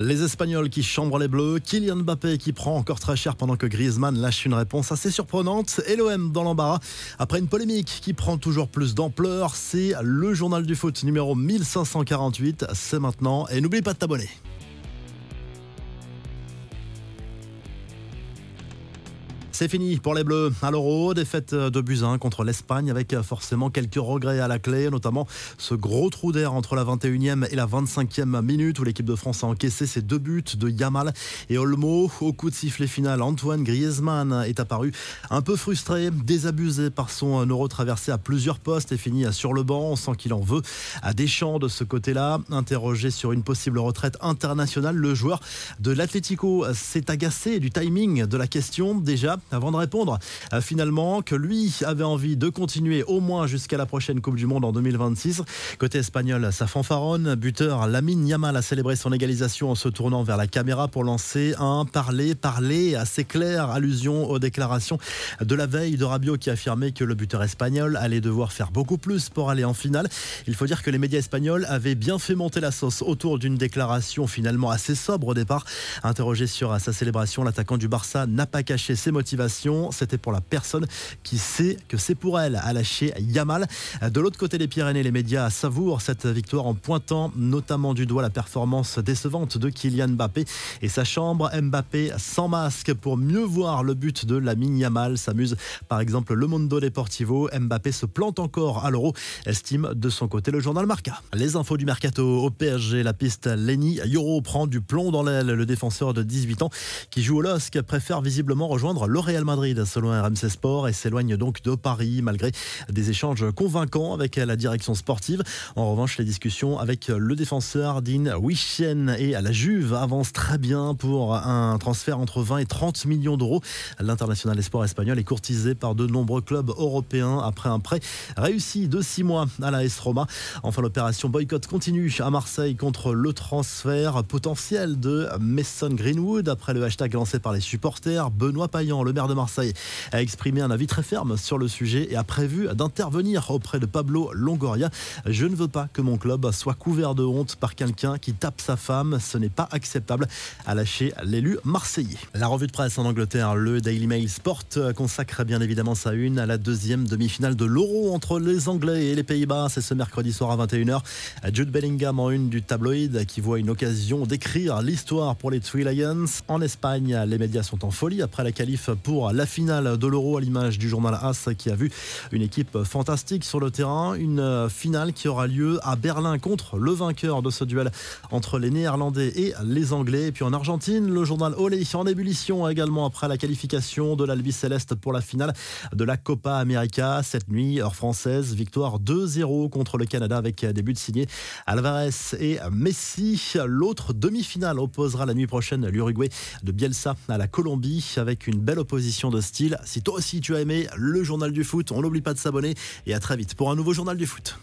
Les Espagnols qui chambrent les Bleus, Kylian Mbappé qui prend encore très cher pendant que Griezmann lâche une réponse assez surprenante et l'OM dans l'embarras. Après une polémique qui prend toujours plus d'ampleur, c'est le journal du foot numéro 1548, c'est maintenant et n'oublie pas de t'abonner. C'est fini pour les Bleus à l'Euro, défaite de buts 1 contre l'Espagne avec forcément quelques regrets à la clé, notamment ce gros trou d'air entre la 21e et la 25e minute où l'équipe de France a encaissé ses deux buts de Yamal et Olmo. Au coup de sifflet final, Antoine Griezmann est apparu un peu frustré, désabusé par son Euro traversé à plusieurs postes et fini sur le banc. On sent qu'il en veut à Deschamps de ce côté-là. Interrogé sur une possible retraite internationale, le joueur de l'Atlético s'est agacé du timing de la question déjà avant de répondre finalement que lui avait envie de continuer au moins jusqu'à la prochaine Coupe du Monde en 2026. Côté espagnol, ça fanfaronne. Buteur Lamine Yamal a célébré son égalisation en se tournant vers la caméra pour lancer un parler assez clair, allusion aux déclarations de la veille de Rabiot qui affirmait que le buteur espagnol allait devoir faire beaucoup plus pour aller en finale. Il faut dire que les médias espagnols avaient bien fait monter la sauce autour d'une déclaration finalement assez sobre au départ. Interrogé sur sa célébration, l'attaquant du Barça n'a pas caché ses motivations. C'était pour la personne qui sait que c'est pour elle à lâcher Yamal. De l'autre côté des Pyrénées, les médias savourent cette victoire en pointant notamment du doigt la performance décevante de Kylian Mbappé et sa chambre. Mbappé sans masque pour mieux voir le but de Lamine Yamal. S'amuse par exemple le Mundo Deportivo. Mbappé se plante encore à l'Euro, estime de son côté le journal Marca. Les infos du mercato au PSG, la piste Lenny Yoro prend du plomb dans l'aile. Le défenseur de 18 ans qui joue au LOSC préfère visiblement rejoindre le Real Madrid selon RMC Sport et s'éloigne donc de Paris malgré des échanges convaincants avec la direction sportive. En revanche, les discussions avec le défenseur Dean Huijsen et la Juve avancent très bien pour un transfert entre 20 et 30 millions d'euros. L'international des sports espagnol est courtisé par de nombreux clubs européens après un prêt réussi de 6 mois à la AS Roma. Enfin, l'opération boycott continue à Marseille contre le transfert potentiel de Mason Greenwood après le hashtag lancé par les supporters. Benoît Payan, le maire de Marseille, a exprimé un avis très ferme sur le sujet et a prévu d'intervenir auprès de Pablo Longoria. Je ne veux pas que mon club soit couvert de honte par quelqu'un qui tape sa femme. Ce n'est pas acceptable, a lâché l'élu marseillais. La revue de presse en Angleterre, le Daily Mail Sport consacre bien évidemment sa une à la deuxième demi-finale de l'Euro entre les Anglais et les Pays-Bas. C'est ce mercredi soir à 21h. Jude Bellingham en une du tabloïd qui voit une occasion d'écrire l'histoire pour les Three Lions. En Espagne, les médias sont en folie après la qualif pour la finale de l'Euro, à l'image du journal AS qui a vu une équipe fantastique sur le terrain. Une finale qui aura lieu à Berlin contre le vainqueur de ce duel entre les Néerlandais et les Anglais. Et puis en Argentine, le journal Olé en ébullition également après la qualification de l'Albi Céleste pour la finale de la Copa América. Cette nuit, heure française, victoire 2-0 contre le Canada avec des buts signés Alvarez et Messi. L'autre demi-finale opposera la nuit prochaine l'Uruguay de Bielsa à la Colombie avec une belle opposition de style. Si toi aussi tu as aimé le journal du foot, on n'oublie pas de s'abonner et à très vite pour un nouveau journal du foot.